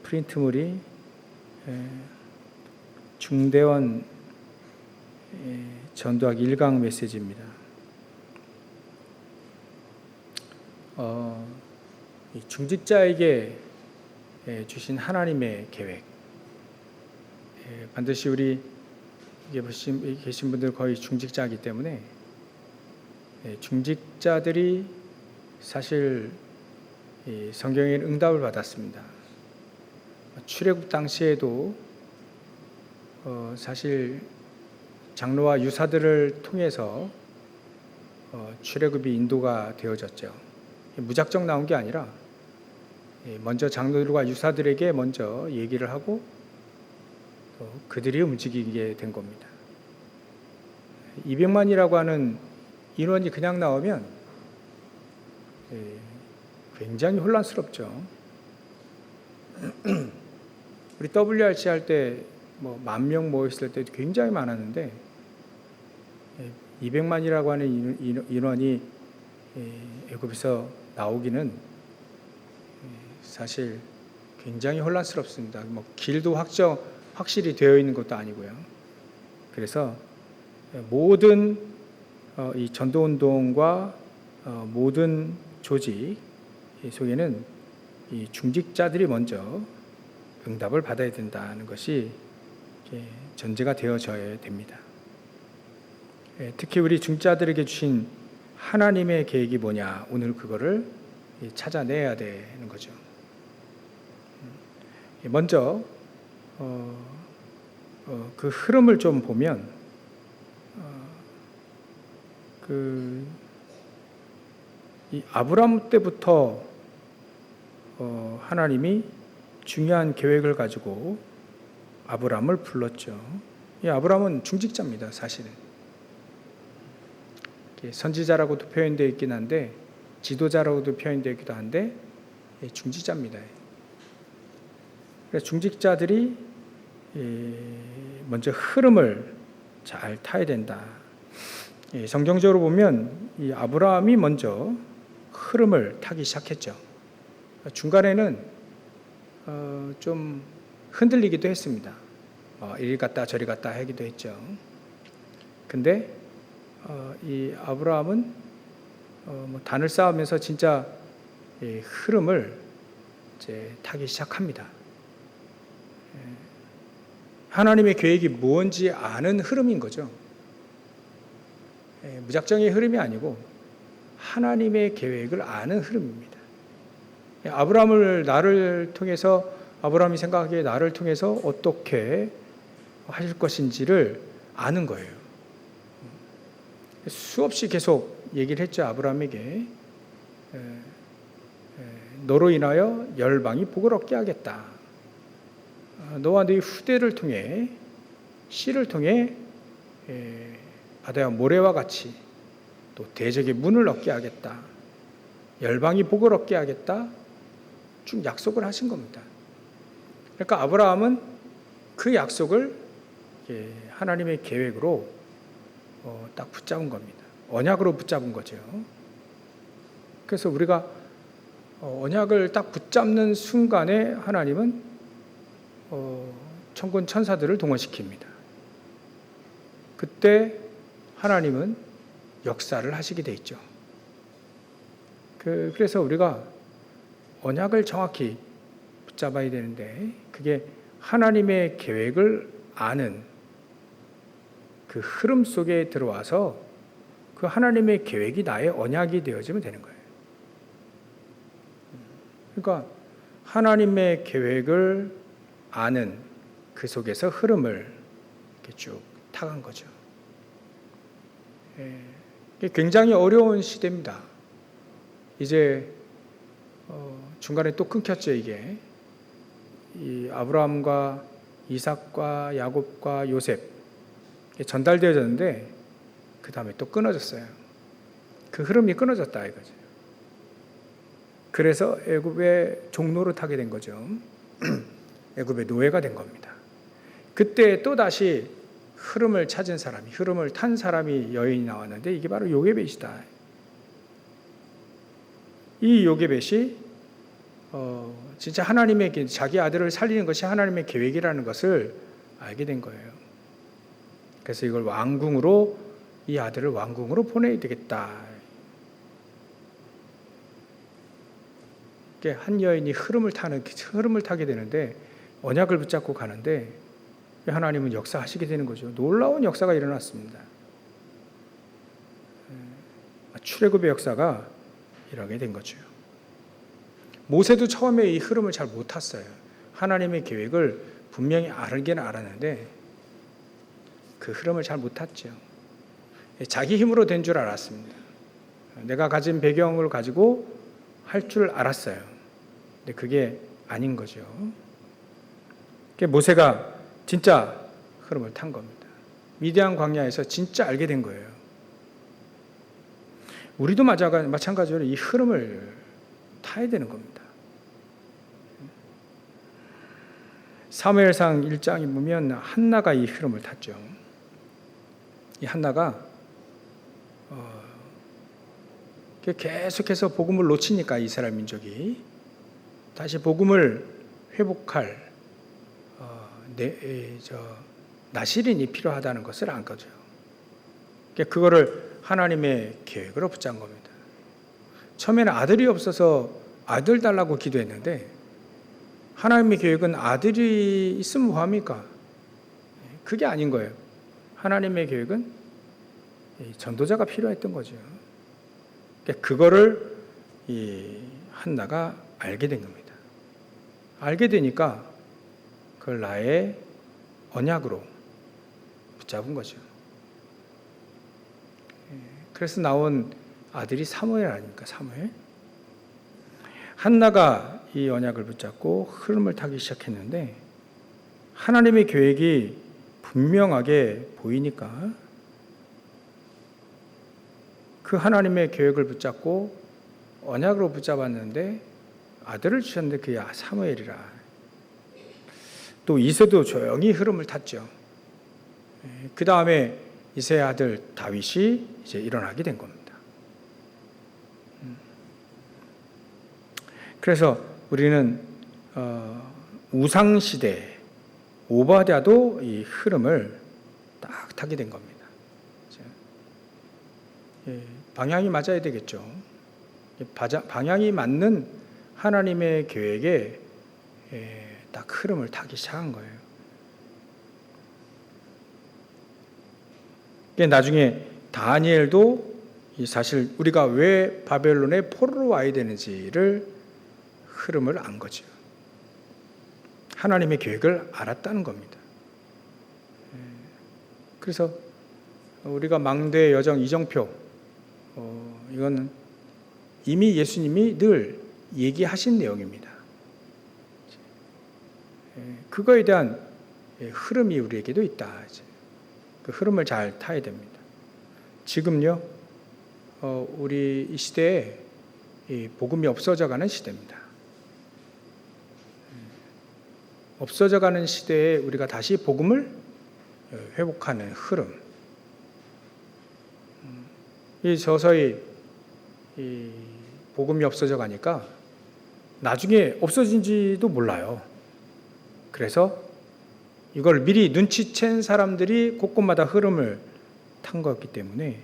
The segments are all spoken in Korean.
프린트물이 중대원 전도하기 1강 메시지입니다. 이 중직자에게 주신 하나님의 계획, 반드시 우리 계신 분들 거의 중직자이기 때문에 중직자들이 사실 성경의 응답을 받았습니다. 출애굽 당시에도 사실 장로와 유사들을 통해서 출애굽이 인도가 되어졌죠. 무작정 나온 게 아니라 먼저 장로들과 유사들에게 먼저 얘기를 하고 또 그들이 움직이게 된 겁니다. 200만이라고 하는 인원이 그냥 나오면 굉장히 혼란스럽죠. 우리 WRC 할 때 뭐 10,000명 모였을 때도 굉장히 많았는데 200만이라고 하는 인원이 애굽에서 나오기는 사실 굉장히 혼란스럽습니다. 뭐 길도 확실히 되어 있는 것도 아니고요. 그래서 모든 이 전도운동과 모든 조직 속에는 이 중직자들이 먼저 응답을 받아야 된다는 것이 전제가 되어져야 됩니다. 특히 우리 중직자들에게 주신 하나님의 계획이 뭐냐, 오늘 그거를 찾아내야 되는 거죠. 먼저 그 흐름을 좀 보면 이 아브라함 때부터 하나님이 중요한 계획을 가지고 아브라함을 불렀죠. 이 아브라함은 중직자입니다, 사실은. 선지자라고도 표현되어 있긴 한데 지도자라고도 표현되어 있기도 한데 중직자입니다. 그래서 중직자들이 먼저 흐름을 잘 타야 된다. 성경적으로 보면 이 아브라함이 먼저 흐름을 타기 시작했죠. 중간에는 좀 흔들리기도 했습니다. 이리 갔다 저리 갔다 하기도 했죠. 근데 이 아브라함은 단을 쌓으면서 진짜 흐름을 이제 타기 시작합니다. 하나님의 계획이 뭔지 아는 흐름인 거죠. 무작정의 흐름이 아니고 하나님의 계획을 아는 흐름입니다. 아브라함이 생각하기에 나를 통해서 어떻게 하실 것인지를 아는 거예요. 수없이 계속 얘기를 했죠. 아브라함에게 너로 인하여 열방이 복을 얻게 하겠다. 너와 네 후대를 통해 씨를 통해 바다와 모래와 같이 또 대적의 문을 얻게 하겠다. 열방이 복을 얻게 하겠다. 쭉 약속을 하신 겁니다. 그러니까 아브라함은 그 약속을 하나님의 계획으로 딱 붙잡은 겁니다. 언약으로 붙잡은 거죠. 그래서 우리가 언약을 딱 붙잡는 순간에 하나님은 천군 천사들을 동원시킵니다. 그때 하나님은 역사를 하시게 돼 있죠. 그래서 우리가 언약을 정확히 붙잡아야 되는데 그게 하나님의 계획을 아는 그 흐름 속에 들어와서 그 하나님의 계획이 나의 언약이 되어지면 되는 거예요. 그러니까 하나님의 계획을 아는 그 속에서 흐름을 이렇게 쭉 타간 거죠. 굉장히 어려운 시대입니다. 이제 중간에 또 끊겼죠. 이게 이 아브라함과 이삭과 야곱과 요셉 전달되어졌는데 그 다음에 또 끊어졌어요. 그 흐름이 끊어졌다 이거죠. 그래서 애굽의 종로를 타게 된 거죠. 애굽의 노예가 된 겁니다. 그때 또 다시 흐름을 찾은 사람이, 흐름을 탄 사람이 여인이 나왔는데 이게 바로 요게벳이다. 이 요게벳이 진짜 하나님의 자기 아들을 살리는 것이 하나님의 계획이라는 것을 알게 된 거예요. 그래서 이걸 왕궁으로 이 아들을 왕궁으로 보내야 되겠다. 한 여인이 흐름을 타게 되는데 언약을 붙잡고 가는데 하나님은 역사하시게 되는 거죠. 놀라운 역사가 일어났습니다. 출애굽의 역사가 일어나게 된 거죠. 모세도 처음에 이 흐름을 잘 못 탔어요. 하나님의 계획을 분명히 알기는 알았는데 그 흐름을 잘 못 탔죠. 자기 힘으로 된 줄 알았습니다. 내가 가진 배경을 가지고 할 줄 알았어요. 근데 그게 아닌 거죠. 모세가 진짜 흐름을 탄 겁니다. 미디안 광야에서 진짜 알게 된 거예요. 우리도 마찬가지로 이 흐름을 타야 되는 겁니다. 사무엘상 1장에 보면 한나가 이 흐름을 탔죠. 이 한나가 계속해서 복음을 놓치니까 이스라엘 민족이 다시 복음을 회복할 나시린이 필요하다는 것을 안 거죠. 그거를 하나님의 계획으로 붙잡은 겁니다. 처음에는 아들이 없어서 아들 달라고 기도했는데 하나님의 계획은 아들이 있으면 뭐합니까? 그게 아닌 거예요. 하나님의 계획은 전도자가 필요했던 거죠. 그거를 이 한나가 알게 된 겁니다. 알게 되니까 그걸 나의 언약으로 붙잡은 거죠. 그래서 나온 아들이 사무엘 아닙니까? 사무엘. 한나가 이 언약을 붙잡고 흐름을 타기 시작했는데 하나님의 계획이 분명하게 보이니까 그 하나님의 계획을 붙잡고 언약으로 붙잡았는데 아들을 주셨는데 그게 사무엘이라. 또 이새도 조용히 흐름을 탔죠. 그 다음에 이새의 아들 다윗이 이제 일어나게 된 겁니다. 그래서 우리는 우상 시대 오바댜도 이 흐름을 딱 타게 된 겁니다. 방향이 맞아야 되겠죠. 방향이 맞는 하나님의 계획에 딱 흐름을 타기 시작한 거예요. 나중에 다니엘도 사실 우리가 왜 바벨론에 포로로 와야 되는지를 흐름을 안 거죠. 하나님의 계획을 알았다는 겁니다. 그래서 우리가 망대 여정 이정표 이건 이미 예수님이 늘 얘기하신 내용입니다. 그거에 대한 흐름이 우리에게도 있다. 그 흐름을 잘 타야 됩니다. 지금요, 우리 이 시대에 복음이 없어져가는 시대입니다. 없어져가는 시대에 우리가 다시 복음을 회복하는 흐름. 서서히 복음이 없어져 가니까 나중에 없어진지도 몰라요. 그래서 이걸 미리 눈치챈 사람들이 곳곳마다 흐름을 탄 거였기 때문에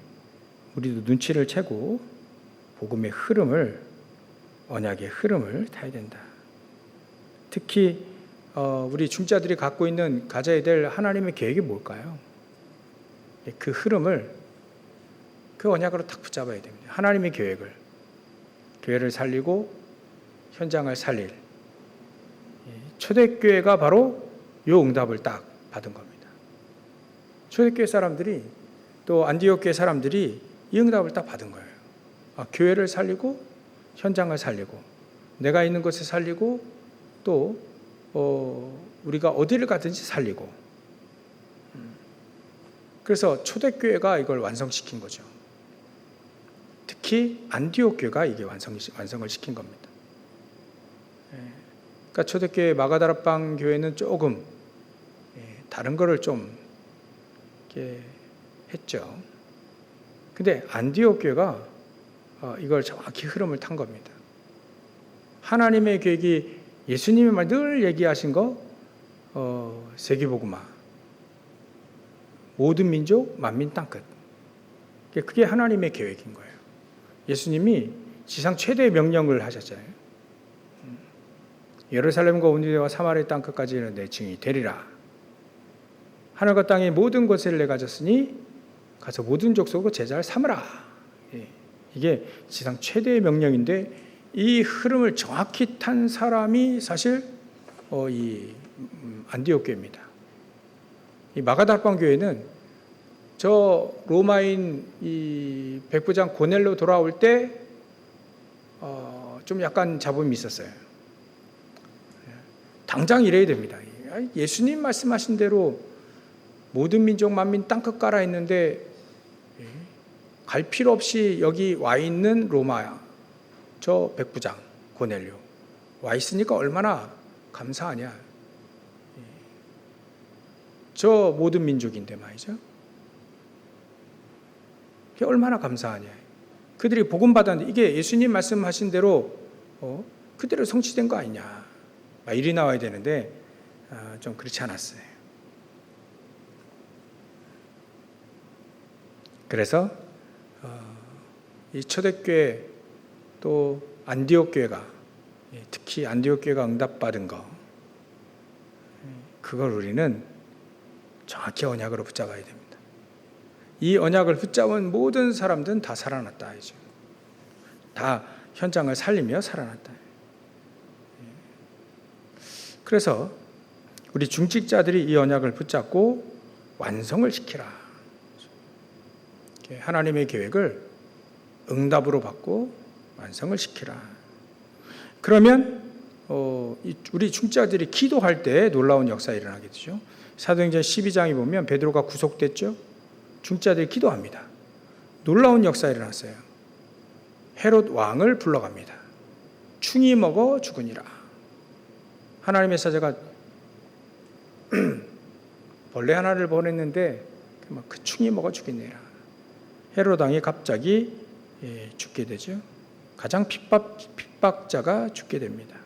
우리도 눈치를 채고 복음의 흐름을, 언약의 흐름을 타야 된다. 특히 우리 중자들이 갖고 있는 가져야 될 하나님의 계획이 뭘까요? 그 흐름을, 그 언약으로 딱 붙잡아야 됩니다. 하나님의 계획을, 교회를 살리고 현장을 살릴 초대교회가 바로 이 응답을 딱 받은 겁니다. 초대교회 사람들이, 또 안디옥 교회 사람들이 이 응답을 딱 받은 거예요. 교회를 살리고 현장을 살리고 내가 있는 곳을 살리고 또 우리가 어디를 가든지 살리고. 그래서 초대교회가 이걸 완성시킨 거죠. 특히 안디옥 교회가 이게 완성을 시킨 겁니다. 그러니까 초대교회 마가다락방 교회는 조금 다른 거를 좀 이렇게 했죠. 근데 안디옥 교회가 이걸 정확히 흐름을 탄 겁니다. 하나님의 계획이 예수님이 늘 얘기하신 거 세계복음화, 모든 민족 만민 땅끝. 그게 하나님의 계획인 거예요. 예수님이 지상 최대의 명령을 하셨잖아요. 예루살렘과 온 유대와 사마리아 땅끝까지 이르는 내 증인이 되리라. 하늘과 땅의 모든 곳을 내가 줬으니 가서 모든 족속으로 제자를 삼으라. 이게 지상 최대의 명령인데 이 흐름을 정확히 탄 사람이 사실 이 안디옥 교회입니다. 이 마가다락방 교회는 저 로마인 이 백부장 고넬로 돌아올 때 좀 약간 잡음이 있었어요. 당장 이래야 됩니다. 예수님 말씀하신 대로 모든 민족 만민 땅끝 가라 했는데 갈 필요 없이 여기 와 있는 로마 저 백부장 고넬료 와 있으니까 얼마나 감사하냐. 저 모든 민족인데 말이죠. 그게 얼마나 감사하냐. 그들이 복음 받았는데 이게 예수님 말씀하신 대로 그대로 성취된 거 아니냐. 일이 나와야 되는데 좀 그렇지 않았어요. 그래서 이 초대교회 또 안디옥 교회가 특히 안디옥 교회가 응답받은 거 그걸 우리는 정확히 언약으로 붙잡아야 됩니다. 이 언약을 붙잡은 모든 사람들은 다 살아났다 이죠. 다 현장을 살리며 살아났다. 그래서 우리 중직자들이 이 언약을 붙잡고 완성을 시키라. 하나님의 계획을 응답으로 받고 완성을 시키라. 그러면 우리 중직자들이 기도할 때 놀라운 역사가 일어나게 되죠. 사도행전 12장에 보면 베드로가 구속됐죠. 중직자들이 기도합니다. 놀라운 역사가 일어났어요. 헤롯 왕을 불러갑니다. 충이 먹어 죽으니라. 하나님의 사자가 벌레 하나를 보냈는데 그 충이 먹어 죽이니라. 헤롯 왕이 갑자기 죽게 되죠. 가장 핍박자가 죽게 됩니다.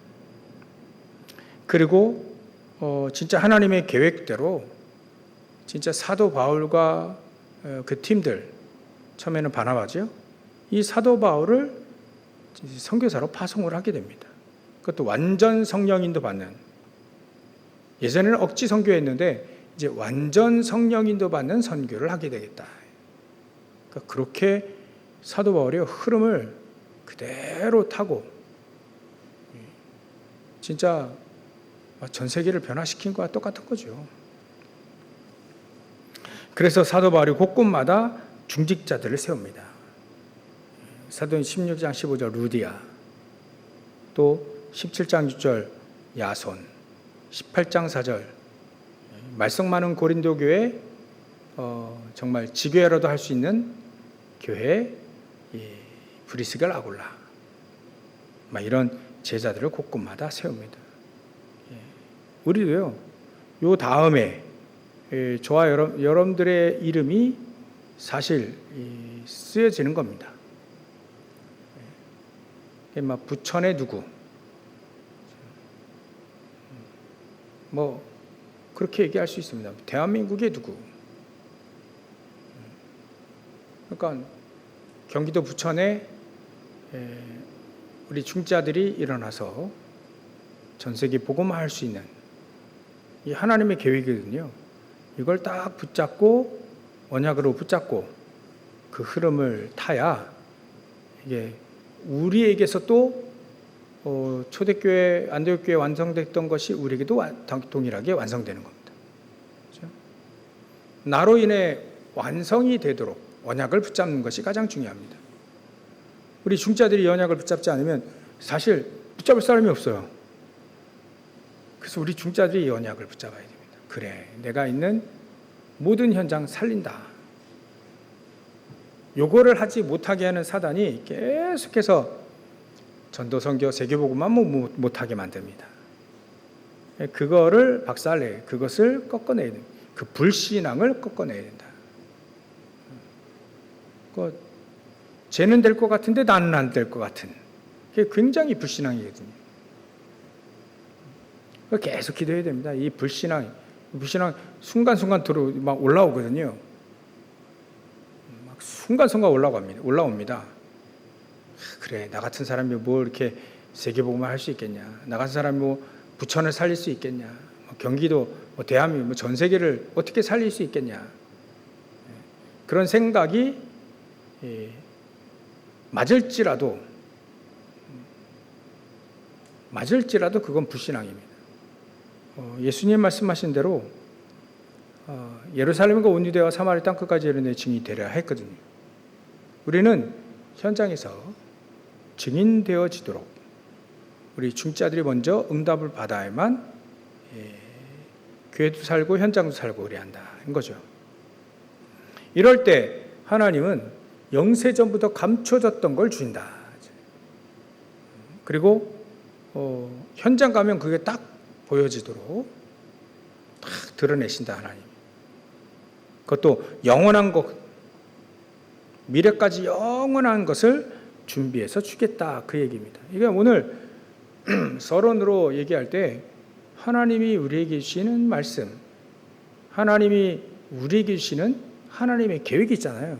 그리고 진짜 하나님의 계획대로 진짜 사도 바울과 그 팀들 처음에는 바나바죠. 이 사도 바울을 선교사로 파송을 하게 됩니다. 그것도 완전 성령인도 받는, 예전에는 억지 선교했는데 이제 완전 성령인도 받는 선교를 하게 되겠다. 그러니까 그렇게 사도 바울의 흐름을 그대로 타고 진짜 전 세계를 변화시킨 것과 똑같은 거죠. 그래서 사도 바울이 곳곳마다 중직자들을 세웁니다. 사도행 16장 15절 루디아, 또 17장 6절 야손, 18장 4절 말썽 많은 고린도 교회, 정말 지교회라도 할 수 있는 교회 브리스겔 아굴라, 이런 제자들을 곳곳마다 세웁니다. 우리도요, 요 다음에 저와 여러분들의 이름이 사실 쓰여지는 겁니다. 부천의 누구, 그렇게 얘기할 수 있습니다. 대한민국의 누구. 그러니까 경기도 부천에 우리 중자들이 일어나서 전 세계 복음화할 수 있는 이 하나님의 계획이거든요. 이걸 딱 붙잡고 언약으로 붙잡고 그 흐름을 타야 이게 우리에게서 또 초대교회 안디옥교회 완성됐던 것이 우리에게도 동일하게 완성되는 겁니다. 그렇죠? 나로 인해 완성이 되도록 언약을 붙잡는 것이 가장 중요합니다. 우리 중자들이 언약을 붙잡지 않으면 사실 붙잡을 사람이 없어요. 그래서 우리 중자들이 이 언약을 붙잡아야 됩니다. 그래, 내가 있는 모든 현장 살린다. 요거를 하지 못하게 하는 사단이 계속해서 전도, 선교, 세계복음만 못하게 만듭니다. 그거를 박살내, 그것을 꺾어내야 됩니다. 그 불신앙을 꺾어내야 된다. 쟤는 될 것 같은데 나는 안 될 것 같은, 그게 굉장히 불신앙이거든요. 계속 기도해야 됩니다. 이 불신앙 순간순간 막 올라오거든요. 막 순간순간 올라옵니다. 그래, 나 같은 사람이 뭐 이렇게 세계복음을 할 수 있겠냐? 나 같은 사람이 뭐 부천을 살릴 수 있겠냐? 경기도, 대한민국, 전 세계를 어떻게 살릴 수 있겠냐? 그런 생각이 맞을지라도 그건 불신앙입니다. 예수님 말씀하신 대로 예루살렘과 온 유대와 사마리아 땅 끝까지 이르는 증인이 되려 했거든요. 우리는 현장에서 증인되어지도록 우리 중자들이 먼저 응답을 받아야만 교회도 살고 현장도 살고 그래야 한다는 거죠. 이럴 때 하나님은 영세전부터 감춰졌던 걸 주신다. 그리고 현장 가면 그게 딱 보여지도록 딱 드러내신다, 하나님. 그것도 영원한 것, 미래까지 영원한 것을 준비해서 주겠다, 그 얘기입니다. 이게 오늘 서론으로 얘기할 때 하나님이 우리에게 주시는 말씀, 하나님이 우리에게 주시는 하나님의 계획이 있잖아요.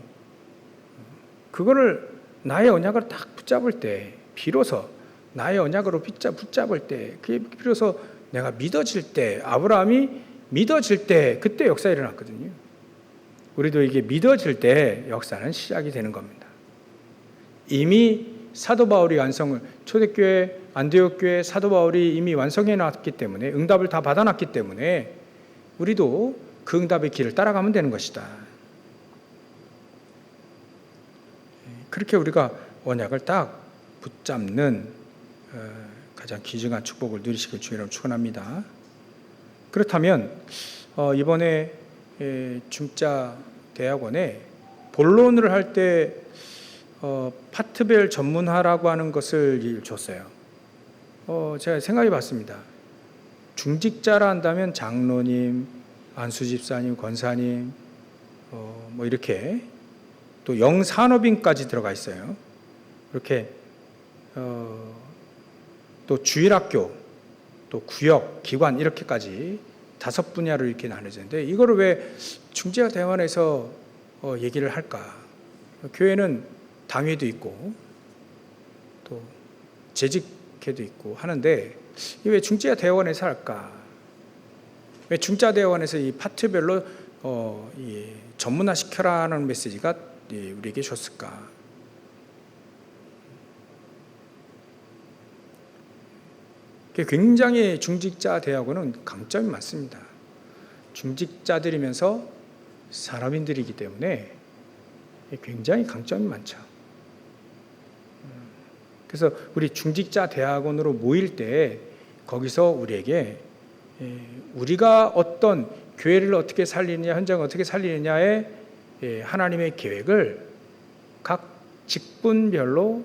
그거를 나의 언약으로 딱 붙잡을 때, 비로소 나의 언약으로 붙잡을 때, 그게 비로소 내가 믿어질 때, 아브라함이 믿어질 때, 그때 역사 일어났거든요. 우리도 이게 믿어질 때 역사는 시작이 되는 겁니다. 이미 사도 바울이 초대교회, 안디옥교회 사도 바울이 이미 완성해 놨기 때문에, 응답을 다 받아놨기 때문에 우리도 그 응답의 길을 따라가면 되는 것이다. 그렇게 우리가 언약을 딱 붙잡는 가장 귀중한 축복을 누리시길 주의로 축원합니다. 그렇다면 이번에 중자 대학원에 본론을 할 때 파트별 전문화라고 하는 것을 줬어요. 제가 생각해 봤습니다. 중직자라 한다면 장로님, 안수집사님, 권사님, 뭐 이렇게 또 영산업인까지 들어가 있어요. 이렇게 또 주일학교, 또 구역, 기관 이렇게까지 5분야로 이렇게 나눠지는데 이거를 왜 중재대학원에서 얘기를 할까? 교회는 당회도 있고 또 재직회도 있고 하는데 왜 중재대학원에서 할까? 왜 중재대학원에서 이 파트별로 이 전문화 시켜라는 메시지가 우리에게 줬을까? 굉장히 중직자 대학원은 강점이 많습니다. 중직자들이면서 산업인들이기 때문에 굉장히 강점이 많죠. 그래서 우리 중직자 대학원으로 모일 때 거기서 우리에게 우리가 어떤 교회를 어떻게 살리느냐, 현장을 어떻게 살리느냐의 하나님의 계획을 각 직분별로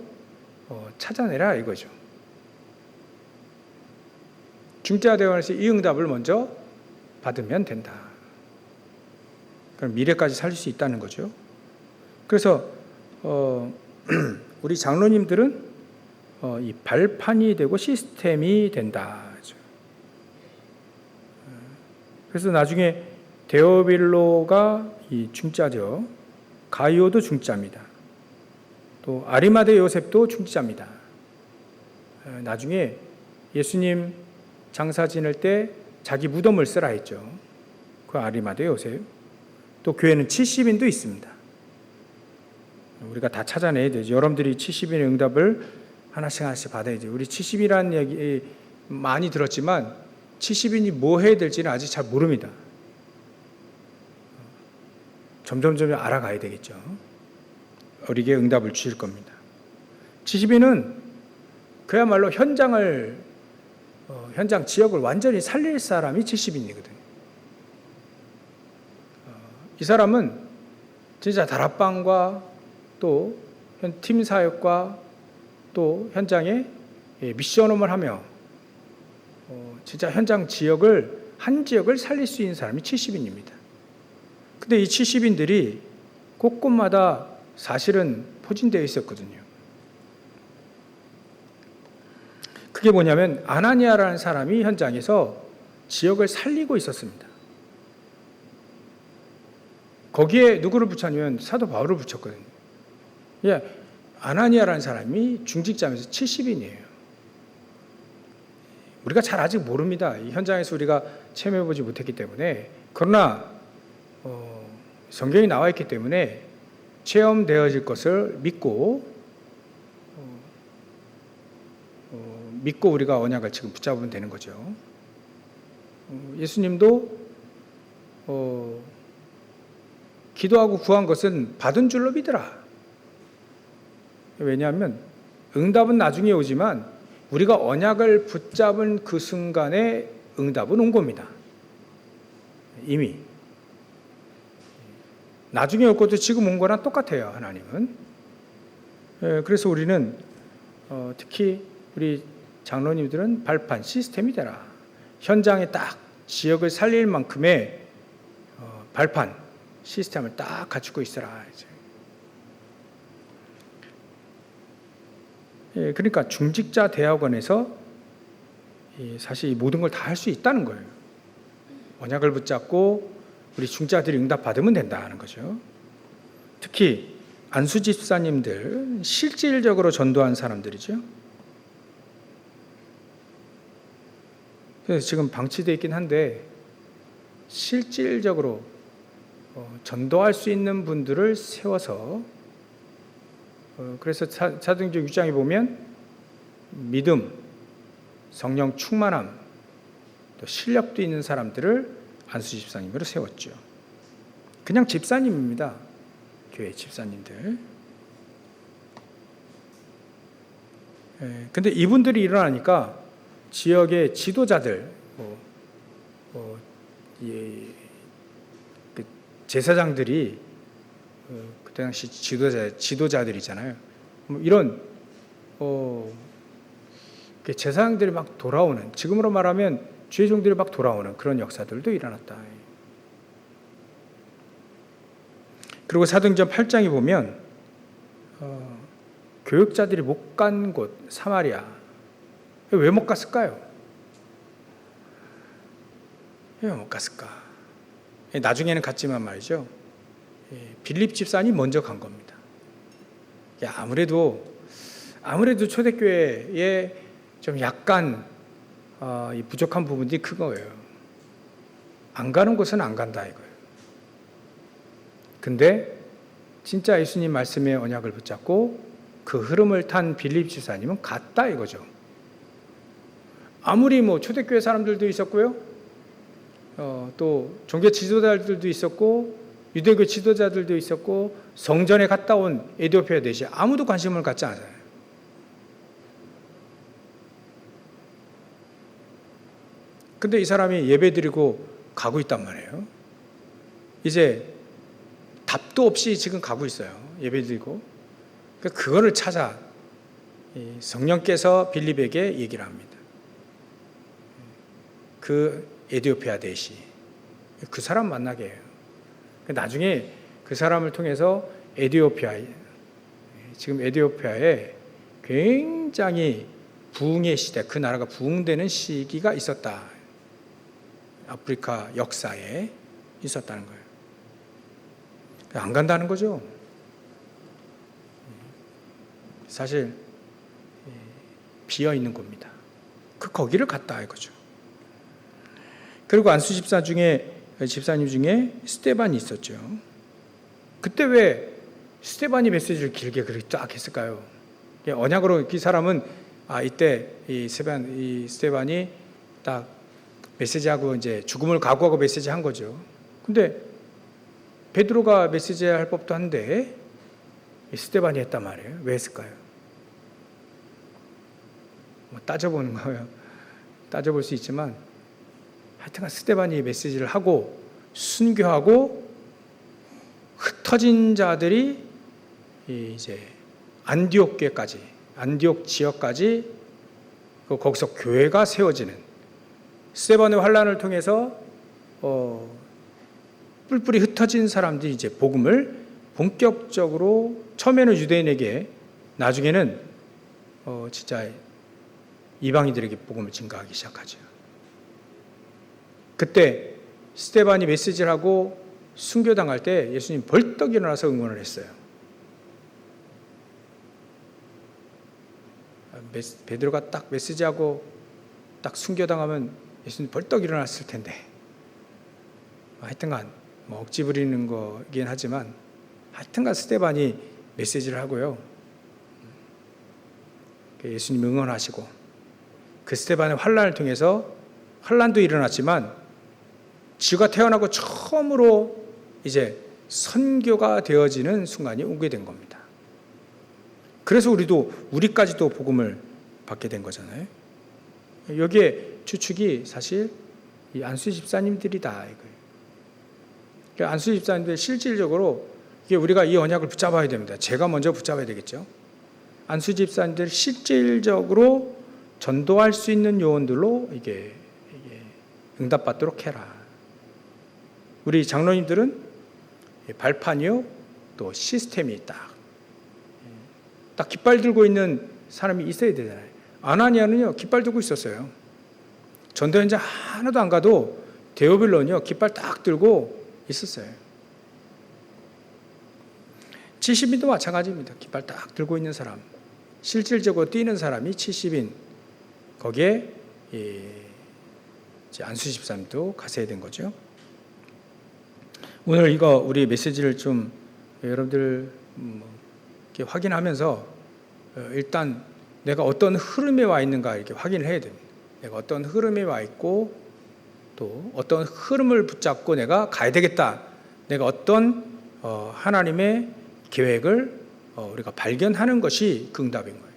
찾아내라 이거죠. 중재대학원에서 이 응답을 먼저 받으면 된다. 그럼 미래까지 살릴 수 있다는 거죠. 그래서 우리 장로님들은 이 발판이 되고 시스템이 된다. 그래서 나중에 데오빌로가 이 중자죠. 가이오도 중자입니다. 또 아리마대 요셉도 중자입니다. 나중에 예수님 장사 지낼 때 자기 무덤을 쓰라 했죠. 그 아리마대 요셉. 또 교회는 70인도 있습니다. 우리가 다 찾아내야 되죠. 여러분들이 70인의 응답을 하나씩 받아야죠. 우리 70이라는 얘기 많이 들었지만 70인이 뭐 해야 될지는 아직 잘 모릅니다. 점점 알아가야 되겠죠. 우리에게 응답을 주실 겁니다. 70인은 그야말로 현장 지역을 완전히 살릴 사람이 70인이거든요. 이 사람은 진짜 다락방과 또 팀 사역과 또 현장에 미션홈을 하며 진짜 현장 한 지역을 살릴 수 있는 사람이 70인입니다. 근데 이 70인들이 곳곳마다 사실은 포진되어 있었거든요. 그게 뭐냐면 아나니아라는 사람이 현장에서 지역을 살리고 있었습니다. 거기에 누구를 붙였냐면 사도 바울을 붙였거든요. 예, 아나니아라는 사람이 중직자면서 70인이에요. 우리가 잘 아직 모릅니다. 이 현장에서 우리가 체험해보지 못했기 때문에. 그러나 성경이 나와 있기 때문에 체험되어질 것을 믿고 우리가 언약을 지금 붙잡으면 되는 거죠. 예수님도 기도하고 구한 것은 받은 줄로 믿으라. 왜냐하면 응답은 나중에 오지만 우리가 언약을 붙잡은 그 순간에 응답은 온 겁니다. 이미. 나중에 올 것도 지금 온 거랑 똑같아요, 하나님은. 그래서 우리는 특히 우리 장로님들은 발판 시스템이 되라. 현장에 딱 지역을 살릴 만큼의 발판 시스템을 딱 갖추고 있어라. 그러니까 중직자 대학원에서 사실 모든 걸 다 할 수 있다는 거예요. 언약을 붙잡고 우리 중직자들이 응답 받으면 된다는 거죠. 특히 안수 집사님들 실질적으로 전도한 사람들이죠. 그래서 지금 방치되어 있긴 한데 실질적으로 전도할 수 있는 분들을 세워서 그래서 사도행전 6장에 보면 믿음, 성령 충만함, 또 실력도 있는 사람들을 안수 집사님으로 세웠죠. 그냥 집사님입니다. 교회 집사님들. 근데 이분들이 일어나니까 지역의 지도자들, 그 제사장들이 그때 당시 지도자들이잖아요. 이런 제사장들이 막 돌아오는, 지금으로 말하면 죄종들이 막 돌아오는 그런 역사들도 일어났다. 그리고 사도행전 8장에 보면 교역자들이 못 간 곳 사마리아. 왜 못 갔을까요? 왜 못 갔을까? 나중에는 갔지만 말이죠. 빌립 집사님 먼저 간 겁니다. 아무래도 초대교회에 좀 약간 부족한 부분들이 큰 거예요. 안 가는 곳은 안 간다 이거예요. 근데 진짜 예수님 말씀의 언약을 붙잡고 그 흐름을 탄 빌립 집사님은 갔다 이거죠. 아무리 초대교회 사람들도 있었고요, 또 종교 지도자들도 있었고, 유대교 지도자들도 있었고, 성전에 갔다 온 에티오피아 대신 아무도 관심을 갖지 않아요. 근데 이 사람이 예배드리고 가고 있단 말이에요. 이제 답도 없이 지금 가고 있어요. 예배드리고. 그거를 찾아 성령께서 빌립에게 얘기를 합니다. 그 에티오피아 대시, 그 사람 만나게 해요. 나중에 그 사람을 통해서 지금 에티오피아에 굉장히 부흥의 시대, 그 나라가 부흥되는 시기가 있었다. 아프리카 역사에 있었다는 거예요. 안 간다는 거죠. 사실 비어 있는 겁니다. 거기를 갔다 이거죠. 그리고 안수 집사님 중에 스데반이 있었죠. 그때 왜 스데반이 메시지를 길게 그렇게 쫙 했을까요? 언약으로 이 사람은 이때 이 스데반이 딱 메시지하고 이제 죽음을 각오하고 메시지한 거죠. 근데 베드로가 메시지할 법도 한데 스데반이 했단 말이에요. 왜 했을까요? 따져보는 거예요. 따져볼 수 있지만 하여튼간 스데반이 메시지를 하고 순교하고 흩어진 자들이 이제 안디옥 지역까지 거기서 교회가 세워지는 스데반의 환란을 통해서 뿔뿔이 흩어진 사람들이 이제 복음을 본격적으로 처음에는 유대인에게, 나중에는 진짜 이방인들에게 복음을 증거하기 시작하죠. 그때 스데반이 메시지를 하고 순교당할 때 예수님 벌떡 일어나서 응원을 했어요. 베드로가 딱 메시지하고 딱 순교당하면 예수님 벌떡 일어났을 텐데, 하여튼간 뭐 억지 부리는 거긴 하지만 하여튼간 스데반이 메시지를 하고요, 예수님 응원하시고 그 스데반의 환난을 통해서 환난도 일어났지만 지가 태어나고 처음으로 이제 선교가 되어지는 순간이 오게 된 겁니다. 그래서 우리까지도 복음을 받게 된 거잖아요. 여기에 주축이 사실 이 안수 집사님들이다 이거예요. 그러니까 안수 집사님들 실질적으로 이게 우리가 이 언약을 붙잡아야 됩니다. 제가 먼저 붙잡아야 되겠죠. 안수 집사님들 실질적으로 전도할 수 있는 요원들로 이게 응답받도록 해라. 우리 장로님들은 발판이요, 또 시스템이 딱 깃발 들고 있는 사람이 있어야 되잖아요. 아나니아는요 깃발 들고 있었어요. 전도 현장 하나도 안 가도 데오빌론이요 깃발 딱 들고 있었어요. 70인도 마찬가지입니다. 깃발 딱 들고 있는 사람, 실질적으로 뛰는 사람이 70인. 거기에 안수 집사님도 가셔야 된 거죠. 오늘 우리 메시지를 좀 여러분들 이렇게 확인하면서 일단 내가 어떤 흐름에 와 있는가 이렇게 확인을 해야 됩니다. 내가 어떤 흐름에 와 있고 또 어떤 흐름을 붙잡고 내가 가야 되겠다. 내가 어떤 하나님의 계획을 우리가 발견하는 것이 그 응답인 거예요.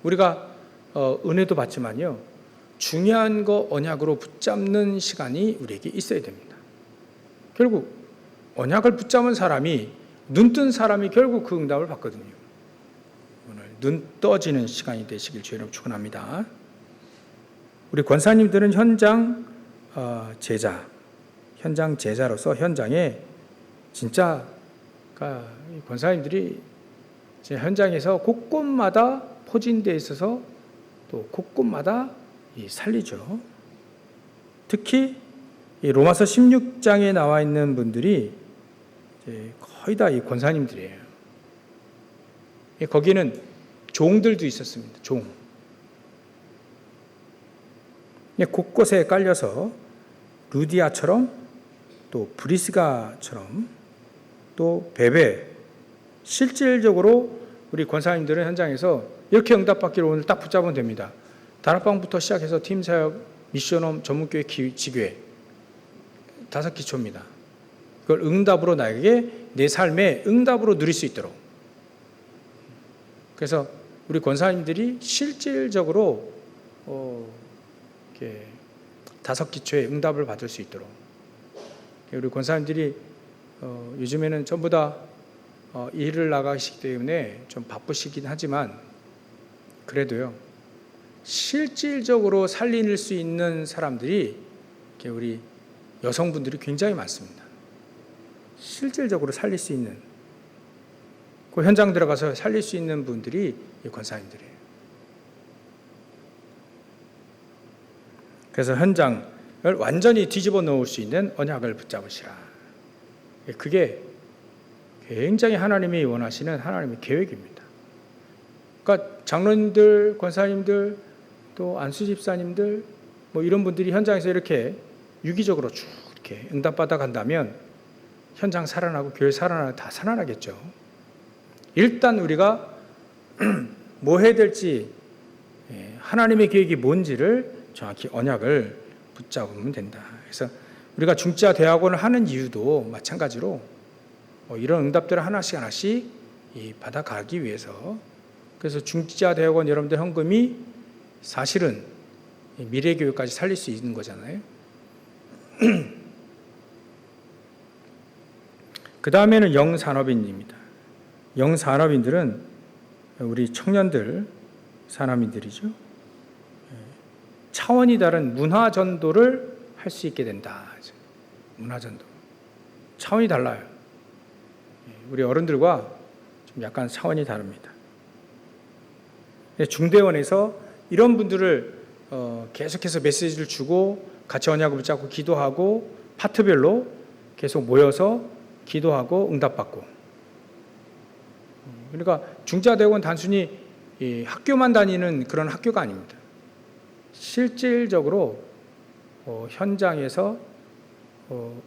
우리가 은혜도 받지만요, 중요한 거 언약으로 붙잡는 시간이 우리에게 있어야 됩니다. 결국 언약을 붙잡은 사람이, 눈뜬 사람이 결국 그 응답을 받거든요. 오늘 눈 떠지는 시간이 되시길 주의로 축원합니다. 우리 권사님들은 현장 제자로서 현장에 진짜 권사님들이 현장에서 곳곳마다 포진되어 있어서 또 곳곳마다 살리죠. 특히 로마서 16장에 나와 있는 분들이 거의 다 이 권사님들이에요. 거기는 종들도 있었습니다. 종. 곳곳에 깔려서 루디아처럼 또 브리스가처럼 또 베베, 실질적으로 우리 권사님들은 현장에서 이렇게 응답받기를 오늘 딱 붙잡으면 됩니다. 다락방부터 시작해서 팀사역, 미션홈, 전문교회, 지교회 5기초입니다. 그걸 응답으로 나에게 내 삶의 응답으로 누릴 수 있도록. 그래서 우리 권사님들이 실질적으로 이렇게 5기초의 응답을 받을 수 있도록. 우리 권사님들이 요즘에는 전부 다 일을 나가시기 때문에 좀 바쁘시긴 하지만 그래도요, 실질적으로 살릴 수 있는 사람들이 우리 여성분들이 굉장히 많습니다. 실질적으로 살릴 수 있는, 그 현장 들어가서 살릴 수 있는 분들이 이 권사님들이에요. 그래서 현장을 완전히 뒤집어 놓을 수 있는 언약을 붙잡으시라. 그게 굉장히 하나님이 원하시는 하나님의 계획입니다. 그러니까 장로님들, 권사님들, 또 안수 집사님들, 뭐 이런 분들이 현장에서 이렇게 유기적으로 쭉 이렇게 응답받아 간다면 현장 살아나고 교회 살아나고 다 살아나겠죠. 일단 우리가 뭐 해야 될지, 하나님의 계획이 뭔지를 정확히 언약을 붙잡으면 된다. 그래서 우리가 중지자 대학원을 하는 이유도 마찬가지로 이런 응답들을 하나씩 받아가기 위해서. 그래서 중지자 대학원 여러분들 헌금이 사실은 미래교회까지 살릴 수 있는 거잖아요. 그 다음에는 영산업인입니다. 영산업인들은 우리 청년들, 산업인들이죠. 차원이 다른 문화전도를 할 수 있게 된다. 문화전도. 차원이 달라요. 우리 어른들과 좀 약간 차원이 다릅니다. 중대원에서 이런 분들을 계속해서 메시지를 주고 같이 언약을 붙잡고 기도하고 파트별로 계속 모여서 기도하고 응답받고. 그러니까 중자대학원 단순히 학교만 다니는 그런 학교가 아닙니다. 실질적으로 현장에서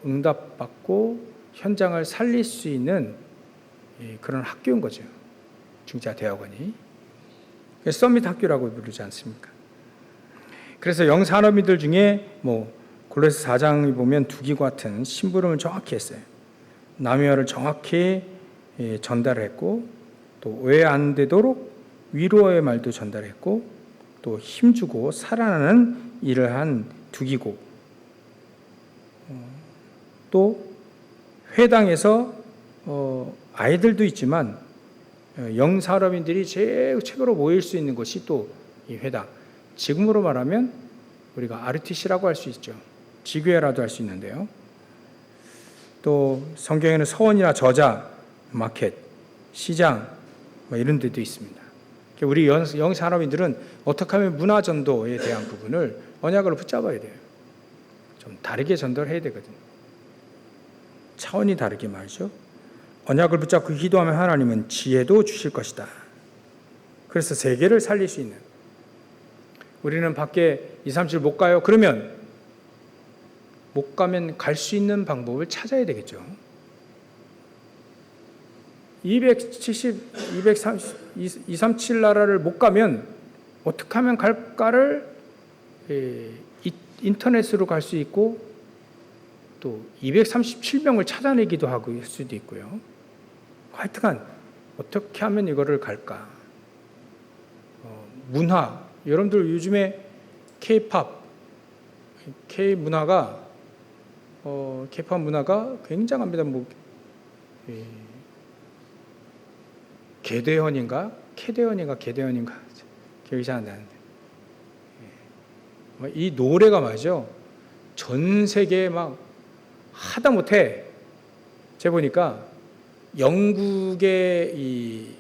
응답받고 현장을 살릴 수 있는 그런 학교인 거죠. 중자대학원이. 서밋 학교라고 부르지 않습니까? 그래서 영산업인들 중에 골로새 4장에 보면 두기과 같은 심부름을 정확히 했어요. 남의 정확히 전달을 했고, 또 오해 안 되도록 위로의 말도 전달했고, 또 힘주고 살아나는 일을 한 두기고, 또 회당에서 아이들도 있지만 영산업인들이 최고로 모일 수 있는 곳이 또 이 회당. 지금으로 말하면 우리가 RTC라고 할 수 있죠. 지교회라도 할 수 있는데요. 또 성경에는 서원이나 저자, 마켓, 시장 이런 데도 있습니다. 우리 영산업인들은 어떻게 하면 문화전도에 대한 부분을 언약으로 붙잡아야 돼요. 좀 다르게 전달해야 되거든요. 차원이 다르게 말이죠. 언약을 붙잡고 기도하면 하나님은 지혜도 주실 것이다. 그래서 세계를 살릴 수 있는, 우리는 밖에 2, 3일 못 가요. 그러면 못 가면 갈 수 있는 방법을 찾아야 되겠죠. 270, 230, 237 나라를 못 가면 어떻게 하면 갈까를 인터넷으로 갈 수 있고, 또 237명을 찾아내기도 하고 할 수도 있고요. 하여튼간 어떻게 하면 이거를 갈까? 문화, 여러분들 요즘에 K-팝, K-문화가 K-팝 문화가 굉장합니다. 개대현인가 기억이 잘 안 나는데, 이 노래가 말이죠. 전 세계에 막 하다 못해. 제가 보니까 영국의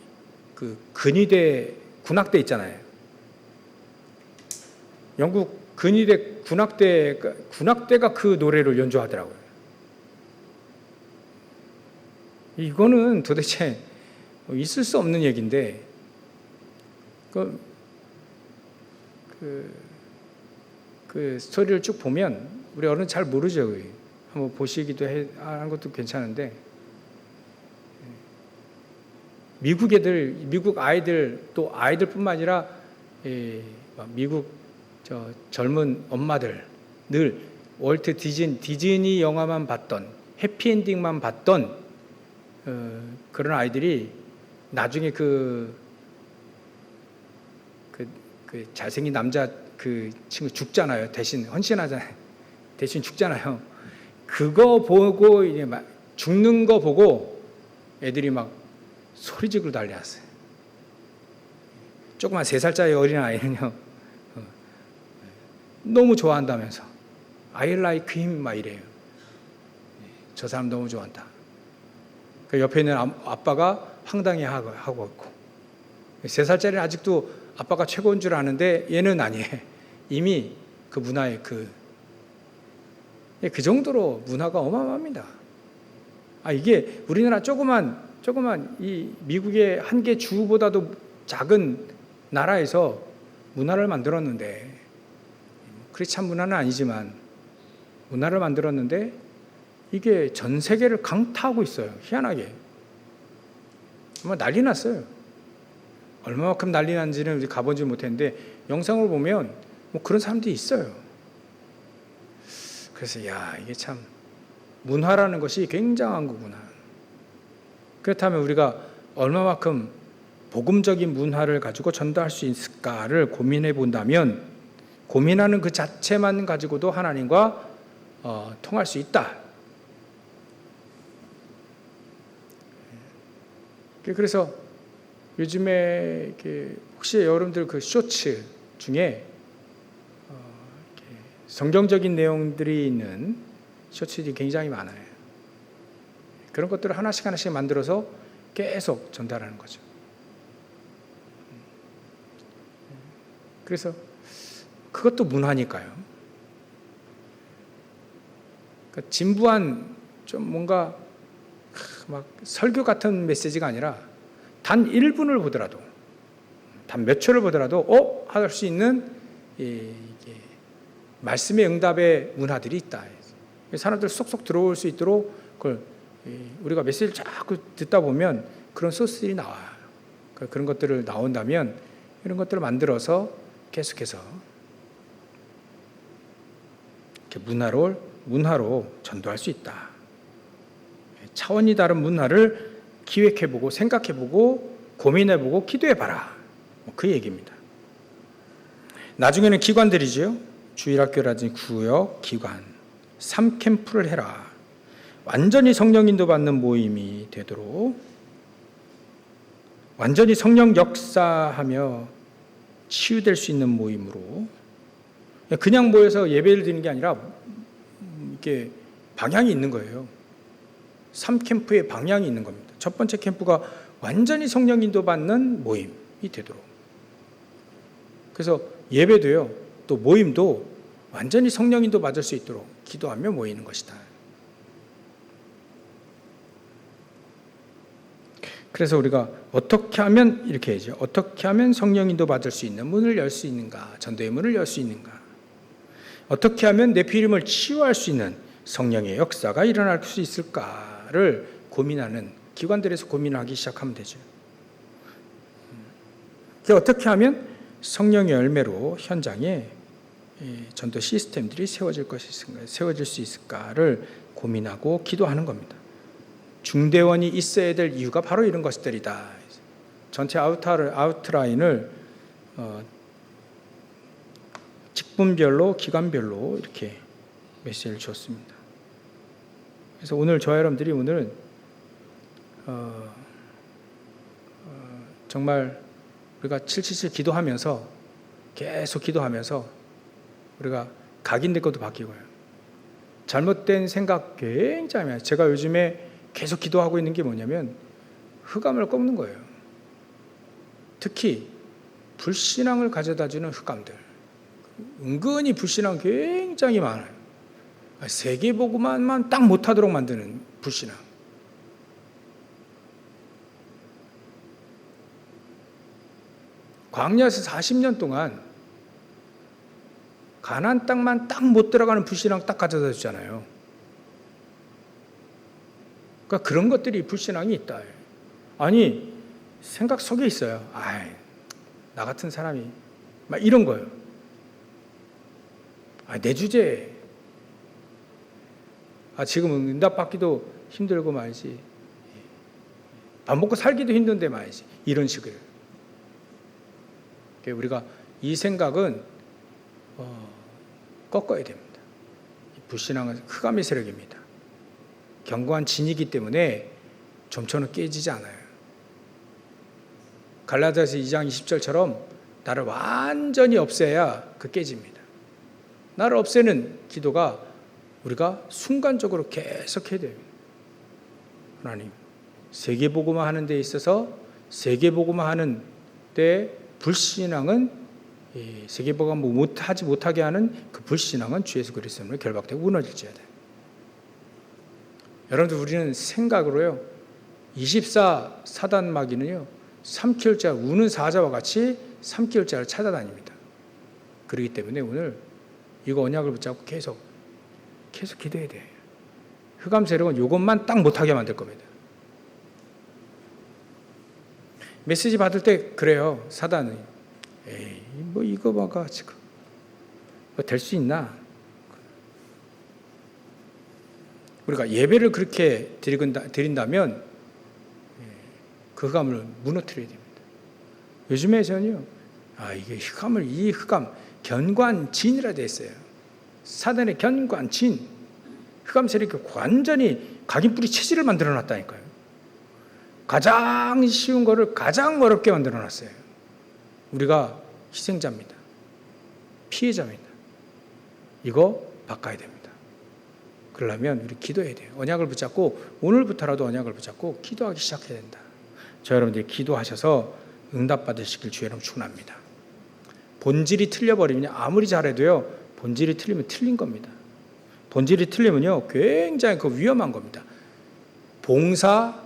그 근위대 군악대 있잖아요. 영국 근위대 군악대가 그 노래를 연주하더라고요. 이거는 도대체 있을 수 없는 얘기인데, 그 스토리를 쭉 보면 우리 어른 잘 모르죠. 한번 보시기도 하는 것도 괜찮은데, 미국 아이들, 또 아이들뿐만 아니라 미국 젊은 엄마들, 늘 월트 디즈니 영화만 봤던, 해피엔딩만 봤던 그런 아이들이 나중에 그 잘생긴 남자 그 친구 죽잖아요. 대신 헌신하잖아요. 대신 죽잖아요. 그거 보고 이제 막 죽는 거 보고 애들이 막 소리 지르고 난리났어요. 조그만 3살짜리 어린 아이는요, 너무 좋아한다면서 I like him 막 이래요. 저 사람 너무 좋아한다. 그 옆에 있는 아빠가 황당해 하고 있고, 3살짜리는 아직도 아빠가 최고인 줄 아는데 얘는 아니에요. 이미 그 문화의 그 정도로 문화가 어마어마합니다. 이게 우리나라 조그만 이 미국의 한 개 주보다도 작은 나라에서 문화를 만들었는데, 크리스찬 문화는 아니지만 문화를 만들었는데 이게 전 세계를 강타하고 있어요. 희한하게. 정말 난리 났어요. 얼마만큼 난리 난지는 우리 가보지 못했는데 영상을 보면 그런 사람들이 있어요. 그래서 이게 참 문화라는 것이 굉장한 거구나. 그렇다면 우리가 얼마만큼 복음적인 문화를 가지고 전달할 수 있을까를 고민해 본다면, 고민하는 그 자체만 가지고도 하나님과 통할 수 있다. 그래서 요즘에 혹시 여러분들 그 쇼츠 중에 성경적인 내용들이 있는 쇼츠들이 굉장히 많아요. 그런 것들을 하나씩 만들어서 계속 전달하는 거죠. 그래서 그것도 문화니까요. 그러니까 진부한 좀 뭔가 막 설교 같은 메시지가 아니라 단 1분을 보더라도, 단 몇 초를 보더라도 할 수 있는 이게 말씀의 응답의 문화들이 있다. 사람들 쏙쏙 들어올 수 있도록 그걸 우리가 메시지를 자꾸 듣다 보면 그런 소스들이 나와요. 그런 것들을 나온다면 이런 것들을 만들어서 계속해서 이렇게 문화로 전도할 수 있다. 차원이 다른 문화를 기획해보고 생각해보고 고민해보고 기도해봐라. 그 얘기입니다. 나중에는 기관들이죠. 주일학교라든지 구역, 기관, 3캠프를 해라. 완전히 성령 인도 받는 모임이 되도록, 완전히 성령 역사하며 치유될 수 있는 모임으로, 그냥 모여서 예배를 드리는 게 아니라 이게 방향이 있는 거예요. 3캠프의 방향이 있는 겁니다. 첫 번째 캠프가 완전히 성령 인도 받는 모임이 되도록. 그래서 예배도요, 또 모임도 완전히 성령 인도 받을 수 있도록 기도하며 모이는 것이다. 그래서 우리가 어떻게 하면 이렇게 해야죠. 어떻게 하면 성령 인도 받을 수 있는 문을 열 수 있는가? 전도의 문을 열 수 있는가? 어떻게 하면 내피림을 치유할 수 있는 성령의 역사가 일어날 수 있을까를 고민하는, 기관들에서 고민하기 시작하면 되죠. 어떻게 하면 성령의 열매로 현장에 전도 시스템들이 세워질 수 있을까를 고민하고 기도하는 겁니다. 중대원이 있어야 될 이유가 바로 이런 것들이다. 전체 아웃라인을 직분별로, 기관별로 이렇게 메시지를 줬습니다. 그래서 오늘 저와 여러분들이 오늘은 정말 우리가 777 기도하면서, 계속 기도하면서 우리가 각인될 것도 바뀌고요. 잘못된 생각 굉장히 많아요. 제가 요즘에 계속 기도하고 있는 게 뭐냐면 흑암을 꺾는 거예요. 특히 불신앙을 가져다주는 흑암들. 은근히 불신앙 굉장히 많아요. 세계복음만 딱 못하도록 만드는 불신앙. 광야에서 40년 동안 가나안 땅만 딱 못 들어가는 불신앙 딱 가져다 주잖아요. 그러니까 그런 것들이 불신앙이 있다. 아니, 생각 속에 있어요. 나 같은 사람이 막 이런 거예요. 내 주제에 지금은 응답받기도 힘들고 말이지, 밥 먹고 살기도 힘든데 말이지, 이런 식으로. 우리가 이 생각은 꺾어야 됩니다. 불신앙은 흑암의 세력입니다. 견고한 진이기 때문에 좀처럼 깨지지 않아요. 갈라디아서 2장 20절처럼 나를 완전히 없애야 깨집니다. 나를 없애는 기도가 우리가 순간적으로 계속해야 됩니다. 하나님, 세계복음화 하는 데 있어서, 세계복음화 하는 데 불신앙은, 세계복음화 하지 못하게 하는 그 불신앙은 주 예수 그리스도로 결박되고 무너질지어다. 여러분들, 우리는 생각으로요, 24 사단 마귀는요, 삼킬자 우는 사자와 같이 삼킬자를 찾아다닙니다. 그렇기 때문에 오늘 이거 언약을 붙잡고 계속 기도해야 돼요. 흑암 세력은 이것만 딱 못하게 만들 겁니다. 메시지 받을 때 그래요. 사단은 이거 봐가 지금 될 수 있나? 우리가 예배를 그렇게 드린다면 그 흑암을 무너뜨려야 됩니다. 요즘에 저는요, 이게 이 흑암 견관진이라 돼 있어요. 사단의 견관진, 흑암 세력이 완전히 각인뿌리 체질을 만들어 놨다니까요. 가장 쉬운 거를 가장 어렵게 만들어 놨어요. 우리가 희생자입니다. 피해자입니다. 이거 바꿔야 됩니다. 그러려면 우리 기도해야 돼요. 언약을 붙잡고, 오늘부터라도 언약을 붙잡고 기도하기 시작해야 된다. 저 여러분들이 기도하셔서 응답받으시길 주 여러분 축원합니다. 본질이 틀려버리면 아무리 잘해도요, 본질이 틀리면 틀린 겁니다. 본질이 틀리면요, 굉장히 그 위험한 겁니다. 봉사,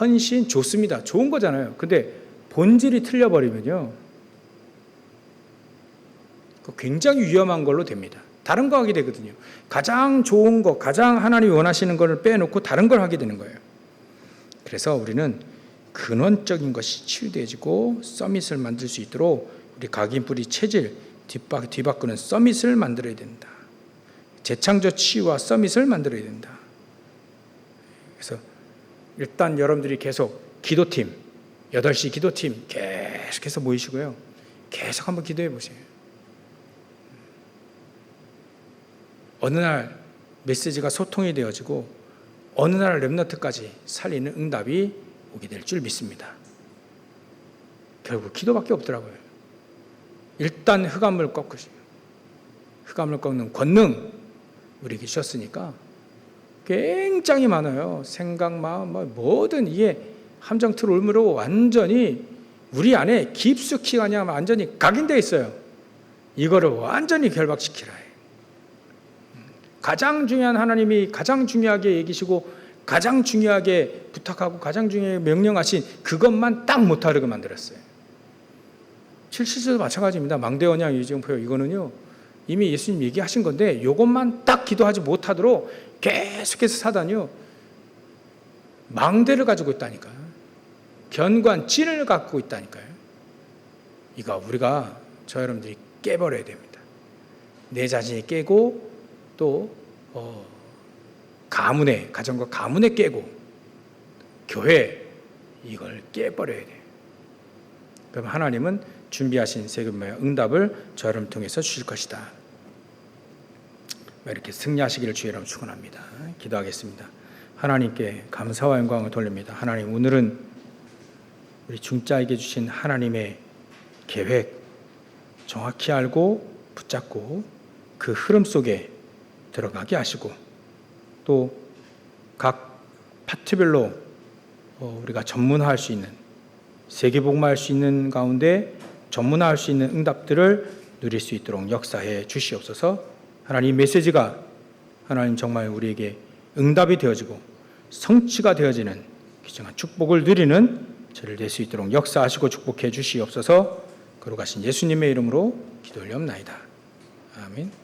헌신 좋습니다. 좋은 거잖아요. 근데 본질이 틀려버리면요, 굉장히 위험한 걸로 됩니다. 다른 거 하게 되거든요. 가장 좋은 거, 가장 하나님이 원하시는 것을 빼놓고 다른 걸 하게 되는 거예요. 그래서 우리는 근원적인 것이 치유되어지고 서밋을 만들 수 있도록 우리 각인뿌리 체질 뒤바꾸는 서밋을 만들어야 된다. 재창조 치유와 서밋을 만들어야 된다. 그래서 일단 여러분들이 계속 기도팀, 8시 기도팀 계속해서 모이시고요. 계속 한번 기도해 보세요. 어느 날 메시지가 소통이 되어지고 어느 날 렘넌트까지 살리는 응답이 오게 될 줄 믿습니다. 결국 기도밖에 없더라고요. 일단 흑암을 꺾으시고, 흑암을 꺾는 권능 우리에게 주셨으니까 굉장히 많아요. 생각, 마음, 뭐든 이게 함정틀 울무로 완전히 우리 안에 깊숙이 그냥 완전히 각인되어 있어요. 이거를 완전히 결박시키라 해요. 가장 중요한 하나님이 가장 중요하게 얘기시고 가장 중요하게 부탁하고 가장 중요하게 명령하신 그것만 딱 못하려고 만들었어요. 7시도 마찬가지입니다. 망대언약 유증표요. 이거는요, 이미 예수님 얘기하신 건데 이것만 딱 기도하지 못하도록 계속해서 사단이요, 망대를 가지고 있다니까요. 견고한 찐을 갖고 있다니까요. 이거 우리가 저 여러분들이 깨버려야 됩니다. 내 자신이 깨고 또 가문의 가정과 가문에 깨고 교회 이걸 깨버려야 돼요. 그럼 하나님은 준비하신 세금의 응답을 저 여러분 통해서 주실 것이다. 이렇게 승리하시기를 주의 이름으로 축원합니다. 기도하겠습니다. 하나님께 감사와 영광을 돌립니다. 하나님, 오늘은 우리 중자에게 주신 하나님의 계획 정확히 알고 붙잡고 그 흐름 속에 들어가게 하시고 또 각 파트별로 우리가 전문화할 수 있는, 세계복음화할 수 있는 가운데 전문화할 수 있는 응답들을 누릴 수 있도록 역사해 주시옵소서. 하나님, 메시지가 하나님 정말 우리에게 응답이 되어지고 성취가 되어지는 귀중한 축복을 누리는 저를 될 수 있도록 역사하시고 축복해 주시옵소서. 거룩하신 예수님의 이름으로 기도 올려옵나이다. 아멘.